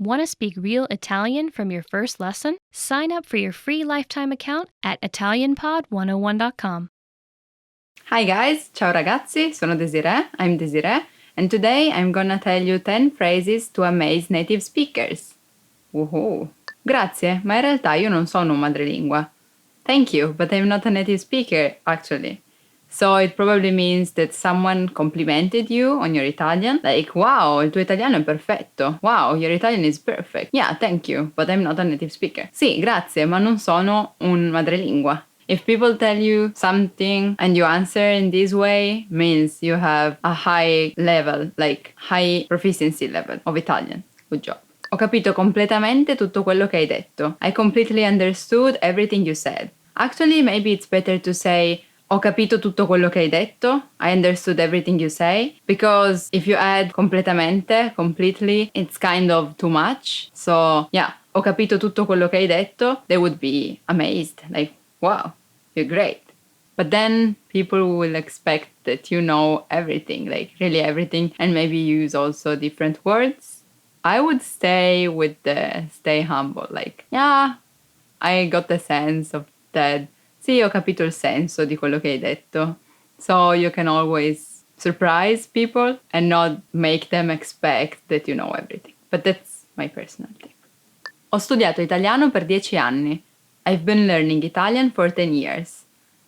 Want to speak real Italian from your first lesson? Sign up for your free lifetime account at ItalianPod101.com. Hi guys, ciao ragazzi, sono Desiree, I'm Desiree, and today I'm gonna tell you 10 phrases to amaze native speakers. Woohoo! Grazie, ma in realtà io non sono un madrelingua. Thank you, but I'm not a native speaker, actually. So it probably means that someone complimented you on your Italian, like, wow, il tuo italiano è perfetto. Wow, your Italian is perfect. Yeah, thank you, but I'm not a native speaker. Sì, grazie, ma non sono un madrelingua. If people tell you something and you answer in this way, means you have a high level, like high proficiency level of Italian. Good job. Ho capito completamente tutto quello che hai detto. I completely understood everything you said. Actually, maybe it's better to say ho capito tutto quello che hai detto. I understood everything you say. Because if you add completamente, completely, it's kind of too much. So, yeah, ho capito tutto quello che hai detto. They would be amazed. Like, wow, you're great. But then people will expect that you know everything, like really everything, and maybe use also different words. I would stay with the stay humble, like, yeah, I got the sense of that. Sì, ho capito il senso di quello che hai detto. So you can always surprise people and not make them expect that you know everything. But that's my personal thing. Ho studiato italiano per 10 anni. I've been learning Italian for 10 years.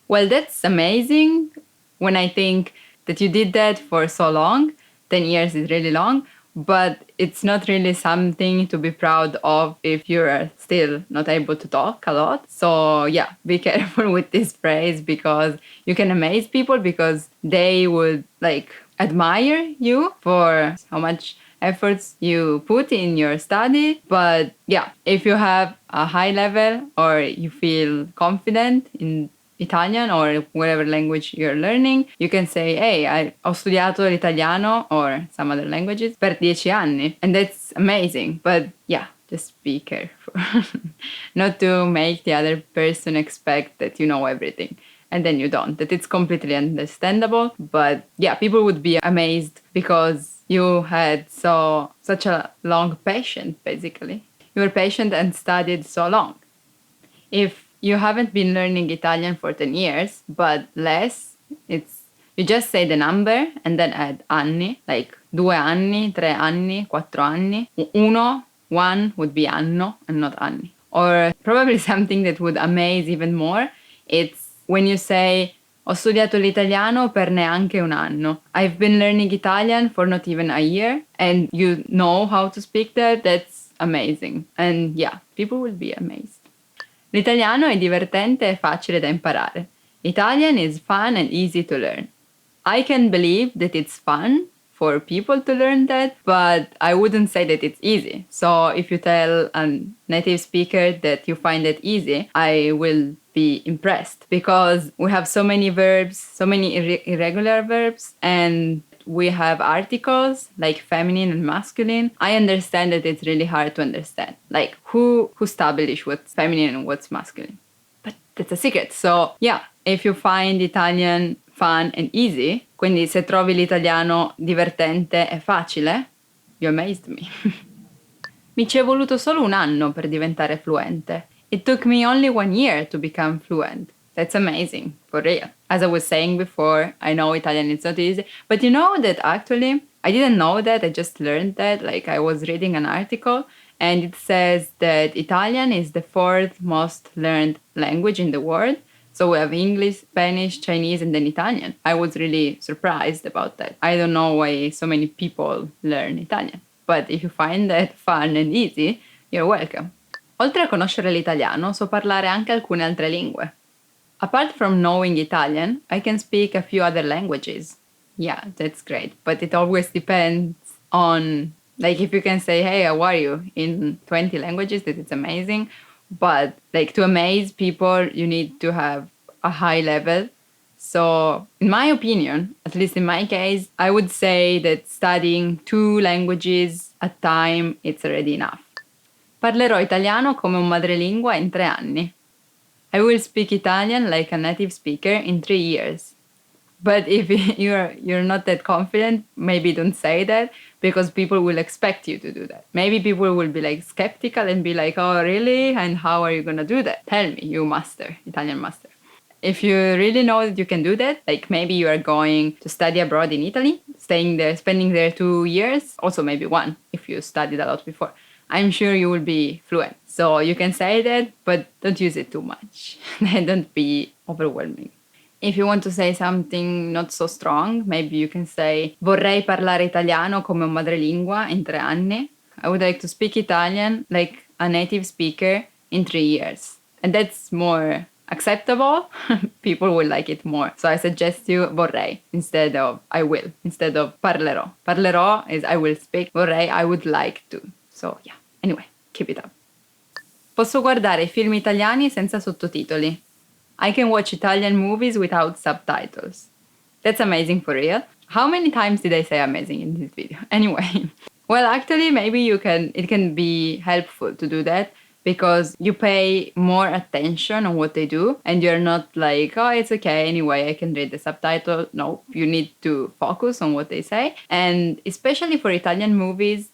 Well, that's amazing when I think that you did that for so long. 10 years is really long, but it's not really something to be proud of if you're still not able to talk a lot. So, yeah, be careful with this phrase because you can amaze people because they would like admire you for how much efforts you put in your study. But yeah, if you have a high level or you feel confident in Italian or whatever language you're learning, you can say, hey, ho studiato l'italiano or some other languages per 10 anni. And that's amazing. But yeah, just be careful. Not to make the other person expect that you know everything. And then you don't. That it's completely understandable. But yeah, people would be amazed because you had such a long patience, basically. You were patient and studied so long. If you haven't been learning Italian for 10 years, but less, you just say the number and then add anni, like 2 anni, 3 anni, 4 anni. One would be anno and not anni. Or probably something that would amaze even more, it's when you say ho studiato l'italiano per neanche un anno. I've been learning Italian for not even a year and you know how to speak that. That's amazing. And yeah, people will be amazed. L'italiano è divertente e facile da imparare. Italian is fun and easy to learn. I can believe that it's fun for people to learn that, but I wouldn't say that it's easy. So if you tell a native speaker that you find it easy, I will be impressed because we have so many verbs, so many irregular verbs, and we have articles like feminine and masculine. I understand that it's really hard to understand. Like who established what's feminine and what's masculine? But that's a secret. So yeah, if you find Italian fun and easy, quindi se trovi l'italiano divertente e facile, you amazed me. Mi ci è voluto solo un anno per diventare fluente. It took me only 1 year to become fluent. That's amazing, for real. As I was saying before, I know Italian is not easy, but you know that actually, I didn't know that, I just learned that, like I was reading an article and it says that Italian is the 4th most learned language in the world. So we have English, Spanish, Chinese, and then Italian. I was really surprised about that. I don't know why so many people learn Italian, but if you find that fun and easy, you're welcome. Oltre a conoscere l'italiano, so parlare anche alcune altre lingue. Apart from knowing Italian, I can speak a few other languages. Yeah, that's great. But it always depends on, like, if you can say, hey, how are you in 20 languages, that it's amazing. But, like, to amaze people, you need to have a high level. So, in my opinion, at least in my case, I would say that studying 2 languages at a time, it's already enough. Parlerò italiano come un madrelingua in 3 anni. I will speak Italian like a native speaker in 3 years. But if you're not that confident, maybe don't say that because people will expect you to do that. Maybe people will be like skeptical and be like, oh, really? And how are you going to do that? Tell me, you master, Italian master. If you really know that you can do that, like maybe you are going to study abroad in Italy, staying there, spending there 2 years, also maybe one if you studied a lot before, I'm sure you will be fluent. So you can say that, but don't use it too much. Don't be overwhelming. If you want to say something not so strong, maybe you can say vorrei parlare italiano come un madrelingua in 3 anni. I would like to speak Italian like a native speaker in 3 years. And that's more acceptable. People will like it more. So I suggest you vorrei instead of I will, instead of parlerò. Parlerò is I will speak. Vorrei, I would like to. So yeah, anyway, keep it up. Posso guardare film italiani senza sottotitoli. I can watch Italian movies without subtitles. That's amazing for real. How many times did I say amazing in this video? Anyway, well, actually, maybe it can be helpful to do that because you pay more attention on what they do and you're not like, oh, it's okay, anyway, I can read the subtitle. No, you need to focus on what they say. And especially for Italian movies,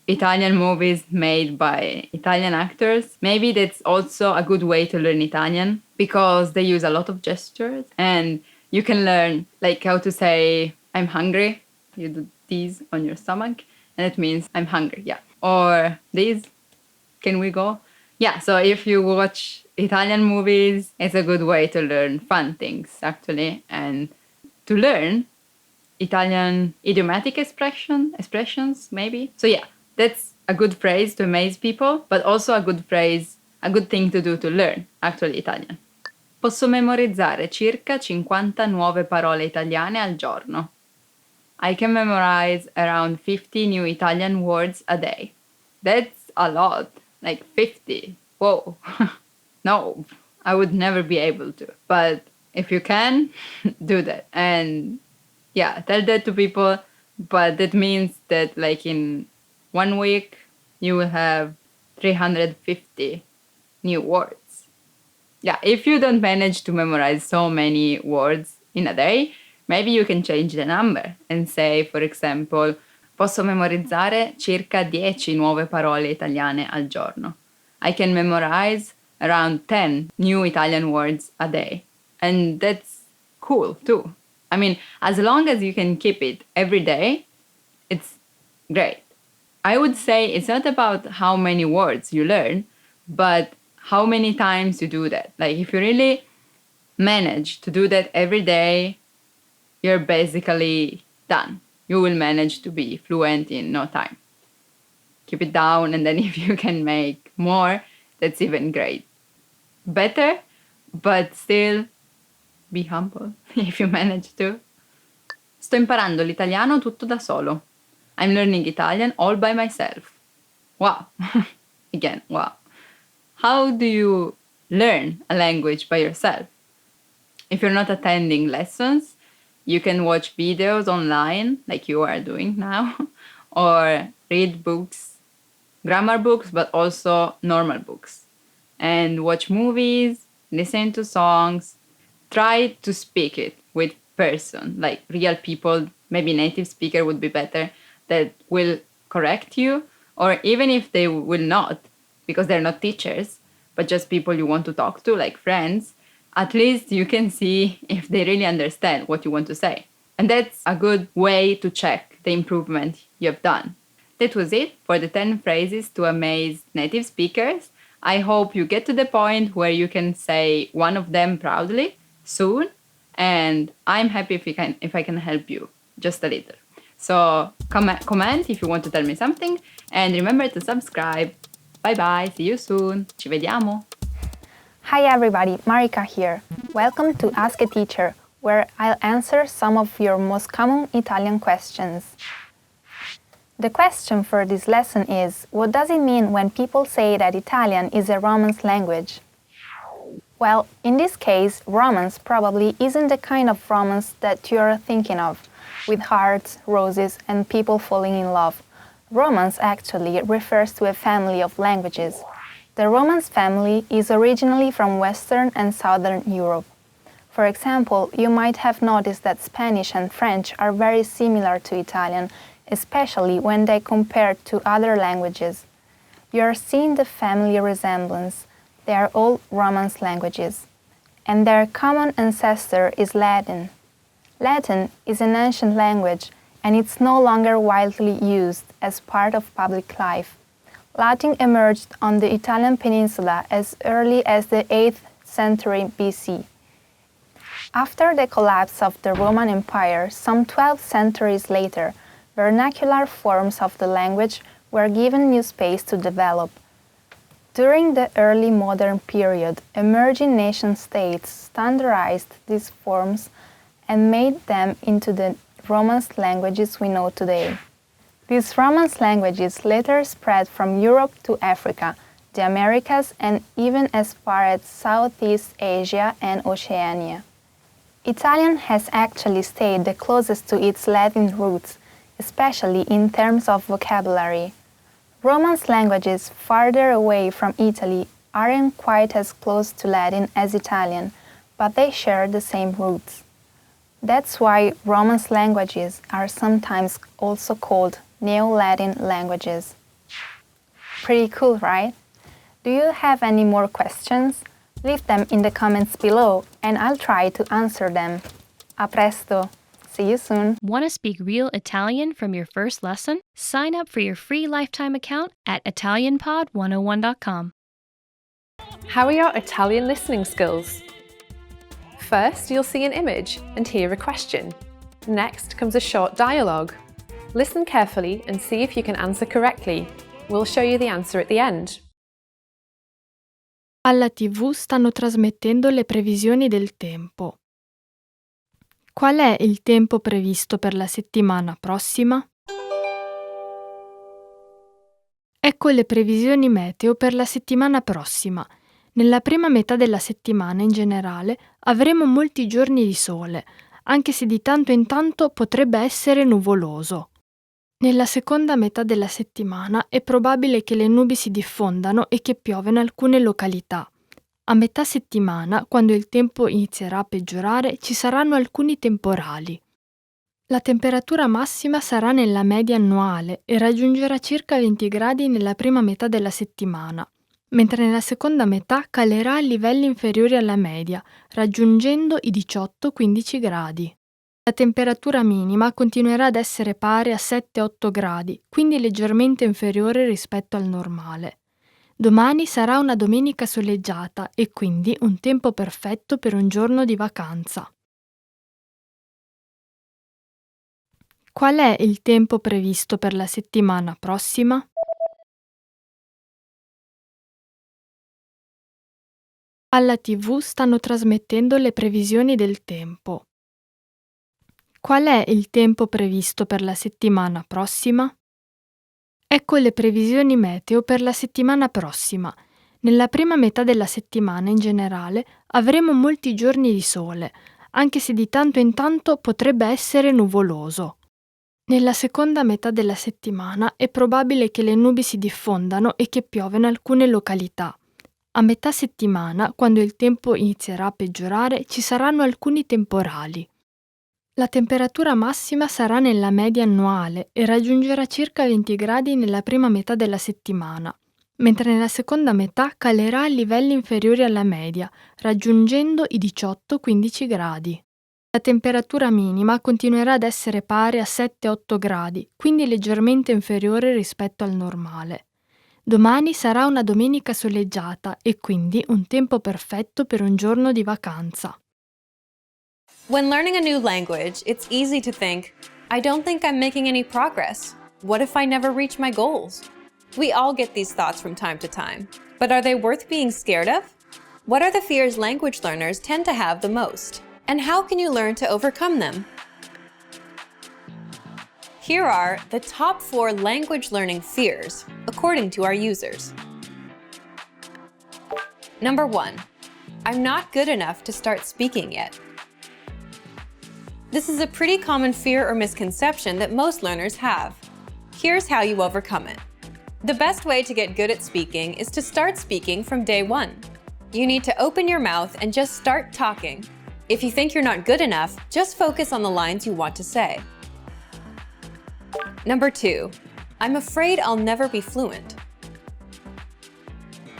Italian movies made by Italian actors, maybe that's also a good way to learn Italian because they use a lot of gestures and you can learn like how to say, I'm hungry. You do these on your stomach and it means I'm hungry, yeah. Or these, can we go? Yeah, so if you watch Italian movies, it's a good way to learn fun things actually and to learn Italian idiomatic expressions maybe. So yeah. That's a good phrase to amaze people, but also a good thing to do to learn, actually, Italian. Posso memorizzare circa 50 nuove parole italiane al giorno. I can memorize around 50 new Italian words a day. That's a lot, like 50. Whoa. No, I would never be able to. But if you can, do that. And yeah, tell that to people, but that means that like in 1 week, you will have 350 new words. Yeah, if you don't manage to memorize so many words in a day, maybe you can change the number and say, for example, posso memorizzare circa 10 nuove parole italiane al giorno. I can memorize around 10 new Italian words a day. And that's cool too. I mean, as long as you can keep it every day, it's great. I would say it's not about how many words you learn, but how many times you do that. Like if you really manage to do that every day, you're basically done. You will manage to be fluent in no time. Keep it down, and then if you can make more, that's even great. Better, but still be humble if you manage to. Sto imparando l'italiano tutto da solo. I'm learning Italian all by myself. Wow. Again, wow. How do you learn a language by yourself? If you're not attending lessons, you can watch videos online, like you are doing now, or read books, grammar books, but also normal books. And watch movies, listen to songs, try to speak it with person, like real people, maybe native speaker would be better, that will correct you, or even if they will not, because they're not teachers, but just people you want to talk to, like friends, at least you can see if they really understand what you want to say. And that's a good way to check the improvement you've done. That was it for the 10 phrases to amaze native speakers. I hope you get to the point where you can say one of them proudly soon, and I'm happy if I can help you just a little. So comment if you want to tell me something, and remember to subscribe. Bye bye, see you soon. Ci vediamo. Hi everybody, Marika here. Welcome to Ask a Teacher, where I'll answer some of your most common Italian questions. The question for this lesson is, what does it mean when people say that Italian is a Romance language? Well, in this case, romance probably isn't the kind of romance that you're thinking of, with hearts, roses, and people falling in love. Romance actually refers to a family of languages. The Romance family is originally from Western and Southern Europe. For example, you might have noticed that Spanish and French are very similar to Italian, especially when they compare to other languages. You are seeing the family resemblance. They are all Romance languages, and their common ancestor is Latin. Latin is an ancient language, and it's no longer widely used as part of public life. Latin emerged on the Italian peninsula as early as the 8th century BC. After the collapse of the Roman Empire, some 12 centuries later, vernacular forms of the language were given new space to develop. During the early modern period, emerging nation-states standardized these forms and made them into the Romance languages we know today. These Romance languages later spread from Europe to Africa, the Americas, and even as far as Southeast Asia and Oceania. Italian has actually stayed the closest to its Latin roots, especially in terms of vocabulary. Romance languages farther away from Italy aren't quite as close to Latin as Italian, but they share the same roots. That's why Romance languages are sometimes also called Neo-Latin languages. Pretty cool, right? Do you have any more questions? Leave them in the comments below and I'll try to answer them. A presto! See you soon! Want to speak real Italian from your first lesson? Sign up for your free lifetime account at ItalianPod101.com. How are your Italian listening skills? First, you'll see an image and hear a question. Next comes a short dialogue. Listen carefully and see if you can answer correctly. We'll show you the answer at the end. Alla TV stanno trasmettendo le previsioni del tempo. Qual è il tempo previsto per la settimana prossima? Ecco le previsioni meteo per la settimana prossima. Nella prima metà della settimana in generale avremo molti giorni di sole, anche se di tanto in tanto potrebbe essere nuvoloso. Nella seconda metà della settimana è probabile che le nubi si diffondano e che piove in alcune località. A metà settimana, quando il tempo inizierà a peggiorare, ci saranno alcuni temporali. La temperatura massima sarà nella media annuale e raggiungerà circa 20 gradi nella prima metà della settimana, mentre nella seconda metà calerà a livelli inferiori alla media, raggiungendo i 18-15 gradi. La temperatura minima continuerà ad essere pari a 7-8 gradi, quindi leggermente inferiore rispetto al normale. Domani sarà una domenica soleggiata e quindi un tempo perfetto per un giorno di vacanza. Qual è il tempo previsto per la settimana prossima? Alla TV stanno trasmettendo le previsioni del tempo. Qual è il tempo previsto per la settimana prossima? Ecco le previsioni meteo per la settimana prossima. Nella prima metà della settimana in generale avremo molti giorni di sole, anche se di tanto in tanto potrebbe essere nuvoloso. Nella seconda metà della settimana è probabile che le nubi si diffondano e che piove in alcune località. A metà settimana, quando il tempo inizierà a peggiorare, ci saranno alcuni temporali. La temperatura massima sarà nella media annuale e raggiungerà circa 20 gradi nella prima metà della settimana, mentre nella seconda metà calerà a livelli inferiori alla media, raggiungendo i 18-15 gradi. La temperatura minima continuerà ad essere pari a 7-8 gradi, quindi leggermente inferiore rispetto al normale. Domani sarà una domenica soleggiata e quindi un tempo perfetto per un giorno di vacanza. When learning a new language, it's easy to think, I don't think I'm making any progress. What if I never reach my goals? We all get these thoughts from time to time. But are they worth being scared of? What are the fears language learners tend to have the most? And how can you learn to overcome them? Here are the top 4 language learning fears, according to our users. Number 1. I'm not good enough to start speaking yet. This is a pretty common fear or misconception that most learners have. Here's how you overcome it. The best way to get good at speaking is to start speaking from day 1. You need to open your mouth and just start talking. If you think you're not good enough, just focus on the lines you want to say. Number 2, I'm afraid I'll never be fluent.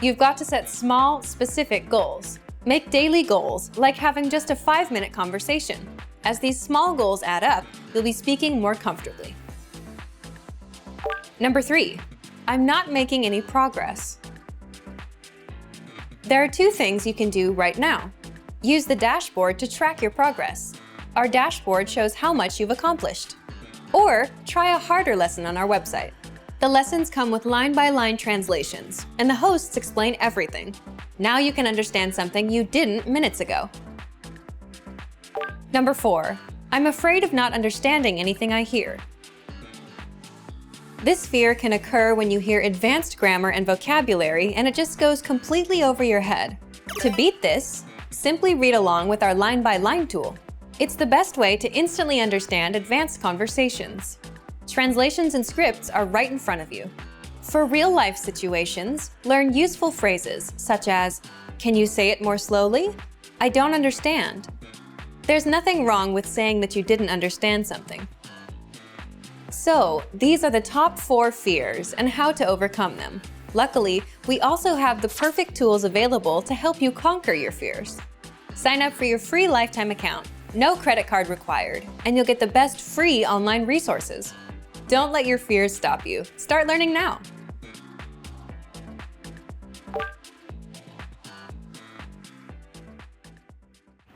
You've got to set small, specific goals. Make daily goals, like having just a 5-minute conversation. As these small goals add up, you'll be speaking more comfortably. Number 3, I'm not making any progress. There are 2 things you can do right now. Use the dashboard to track your progress. Our dashboard shows how much you've accomplished. Or try a harder lesson on our website. The lessons come with line-by-line translations, and the hosts explain everything. Now you can understand something you didn't minutes ago. Number 4, I'm afraid of not understanding anything I hear. This fear can occur when you hear advanced grammar and vocabulary and it just goes completely over your head. To beat this, simply read along with our line-by-line tool. It's the best way to instantly understand advanced conversations. Translations and scripts are right in front of you. For real-life situations, learn useful phrases such as, "Can you say it more slowly? I don't understand." There's nothing wrong with saying that you didn't understand something. So, these are the top 4 fears and how to overcome them. Luckily, we also have the perfect tools available to help you conquer your fears. Sign up for your free lifetime account, no credit card required, and you'll get the best free online resources. Don't let your fears stop you. Start learning now.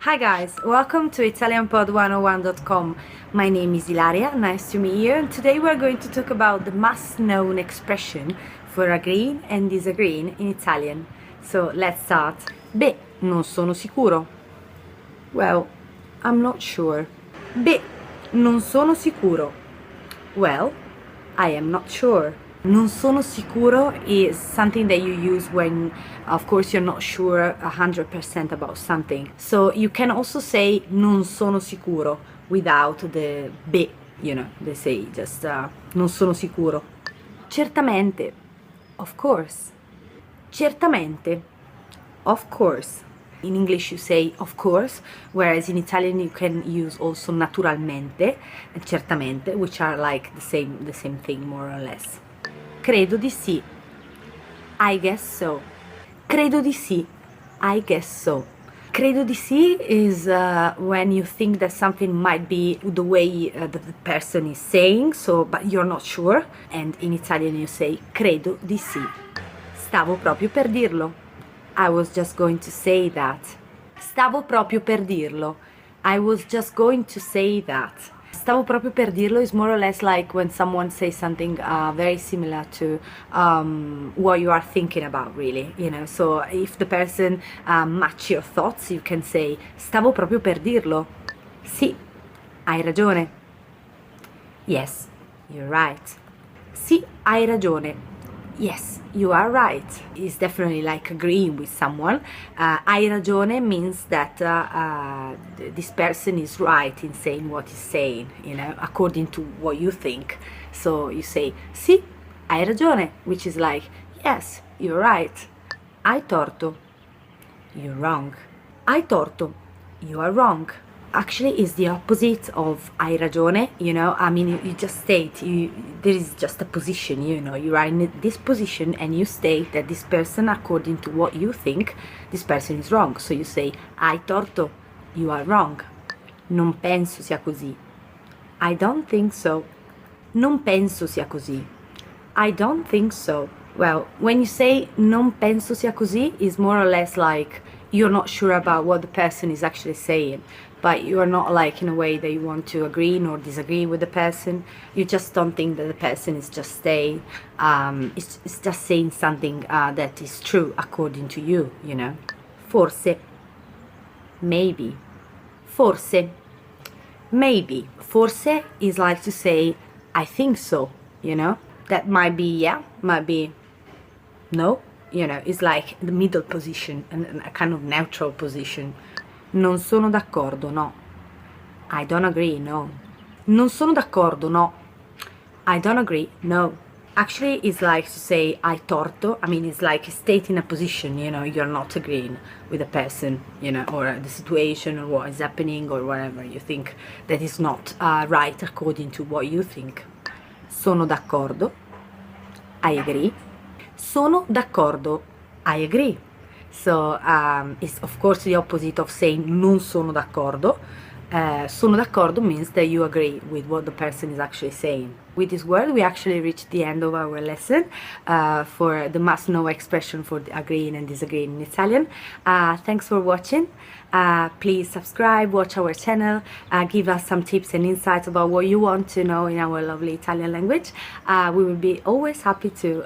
Hi guys, welcome to ItalianPod101.com. My name is Ilaria, nice to meet you, and today we're going to talk about the must-known expression for agreeing and disagreeing in Italian. So let's start. Beh, non sono sicuro. Well, I'm not sure. Beh, non sono sicuro. Well, I am not sure. Non sono sicuro is something that you use when, of course, you're not sure 100% about something. So you can also say non sono sicuro without the be, they say just non sono sicuro. Certamente, of course. Certamente, of course. In English you say of course, whereas in Italian you can use also naturalmente and certamente, which are like the same thing more or less. Credo di sì. I guess so. Credo di sì. I guess so. Credo di sì is when you think that something might be the way the person is saying, so but you're not sure, and in Italian you say credo di sì. Stavo proprio per dirlo. I was just going to say that. Stavo proprio per dirlo. I was just going to say that. Stavo proprio per dirlo is more or less like when someone says something very similar to what you are thinking about, really. So if the person match your thoughts, you can say stavo proprio per dirlo. Sì, hai ragione. Yes, you're right. Sì, hai ragione. Yes, you are right. It's definitely like agreeing with someone. Hai ragione means that this person is right in saying what he's saying, according to what you think. So you say, sì, hai ragione, which is like, yes, you're right. Hai torto. You're wrong. Hai torto. You are wrong. Actually is the opposite of hai ragione, I mean, you just state, there is just a position, you are in this position and you state that this person, according to what you think, this person is wrong. So you say, hai torto, you are wrong. Non penso sia così. I don't think so. Non penso sia così. I don't think so. Well, when you say non penso sia così, is more or less like you're not sure about what the person is actually saying, but you are not like in a way that you want to agree nor disagree with the person. You just don't think that the person is just saying, it's just saying something that is true according to you, Forse, maybe. Forse, maybe. Forse is like to say, I think so, That might be yeah, might be no, it's like the middle position, and a kind of neutral position. Non sono d'accordo, no. I don't agree, no. Non sono d'accordo, no. I don't agree, no. Actually, it's like to say hai torto. I mean, it's like stating a position, you're not agreeing with the person, or the situation or what is happening or whatever you think that is not right according to what you think. Sono d'accordo. I agree. Sono d'accordo. I agree. So it's of course the opposite of saying non sono d'accordo. Sono d'accordo means that you agree with what the person is actually saying. With this word, we actually reached the end of our lesson for the must know expression for agreeing and disagreeing in Italian. Thanks for watching. Please subscribe, watch our channel, give us some tips and insights about what you want to know in our lovely Italian language. We will be always happy to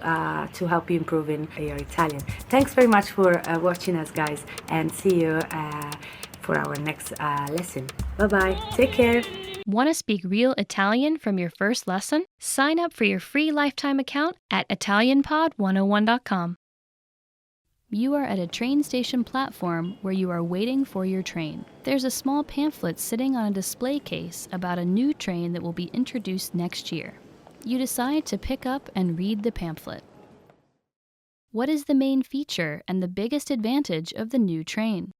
help you improve in your Italian. Thanks very much for watching us, guys, and see you for our next lesson. Bye-bye. Take care. Want to speak real Italian from your first lesson? Sign up for your free lifetime account at ItalianPod101.com. You are at a train station platform where you are waiting for your train. There's a small pamphlet sitting on a display case about a new train that will be introduced next year. You decide to pick up and read the pamphlet. What is the main feature and the biggest advantage of the new train?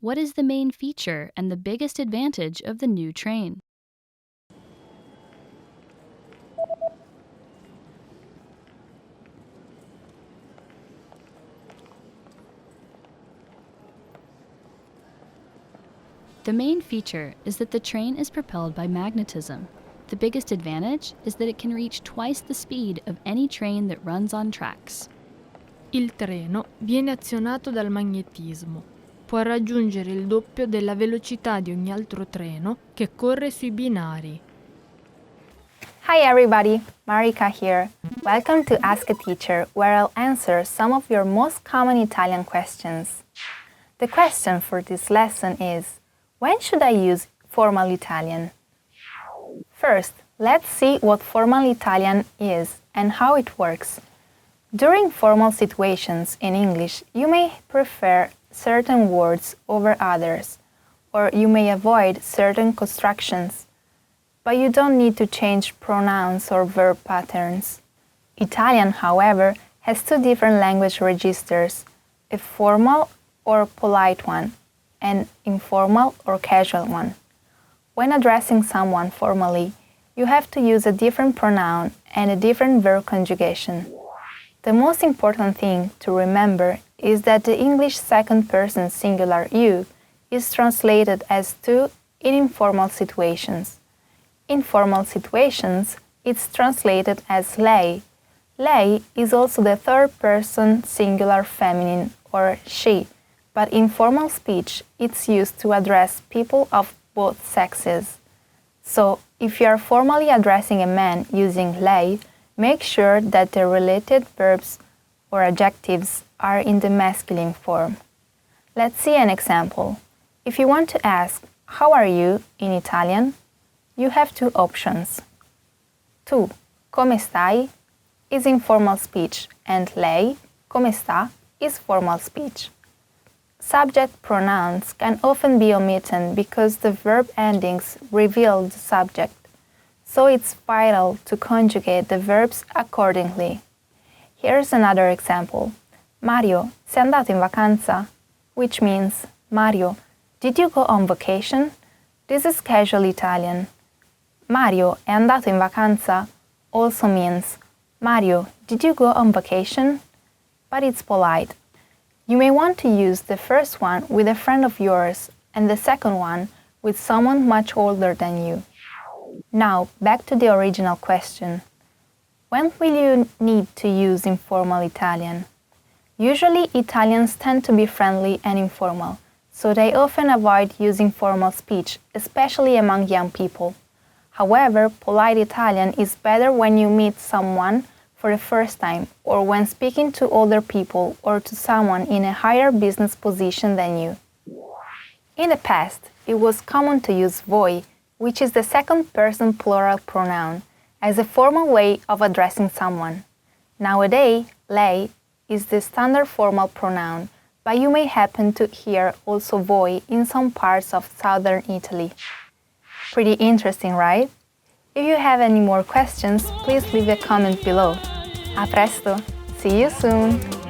What is the main feature and the biggest advantage of the new train? The main feature is that the train is propelled by magnetism. The biggest advantage is that it can reach twice the speed of any train that runs on tracks. Il treno viene azionato dal magnetismo. Può raggiungere il doppio della velocità di ogni altro treno che corre sui binari. Hi everybody, Marika here. Welcome to Ask a Teacher, where I'll answer some of your most common Italian questions. The question for this lesson is, when should I use formal Italian? First, let's see what formal Italian is and how it works. During formal situations in English, you may prefer certain words over others, or you may avoid certain constructions. But you don't need to change pronouns or verb patterns. Italian, however, has two different language registers, a formal or polite one, and informal or casual one. When addressing someone formally, you have to use a different pronoun and a different verb conjugation. The most important thing to remember is that the English second person singular you is translated as to in informal situations. In formal situations, it's translated as lei. Lei is also the third person singular feminine or she, but in formal speech it's used to address people of both sexes. So, if you are formally addressing a man using lei, make sure that the related verbs or adjectives are in the masculine form. Let's see an example. If you want to ask, how are you in Italian? You have two options. Tu, come stai, is informal speech, and lei, come sta, is formal speech. Subject pronouns can often be omitted because the verb endings reveal the subject, so it's vital to conjugate the verbs accordingly. Here's another example. Mario, sei andato in vacanza? Which means, Mario, did you go on vacation? This is casual Italian. Mario è andato in vacanza also means, Mario, did you go on vacation? But it's polite. You may want to use the first one with a friend of yours and the second one with someone much older than you. Now, back to the original question. When will you need to use informal Italian? Usually, Italians tend to be friendly and informal, so they often avoid using formal speech, especially among young people. However, polite Italian is better when you meet someone for the first time or when speaking to older people or to someone in a higher business position than you. In the past, it was common to use voi, which is the second person plural pronoun, as a formal way of addressing someone. Nowadays, lei is the standard formal pronoun, but you may happen to hear also voi in some parts of southern Italy. Pretty interesting, right? If you have any more questions, please leave a comment below. A presto! See you soon!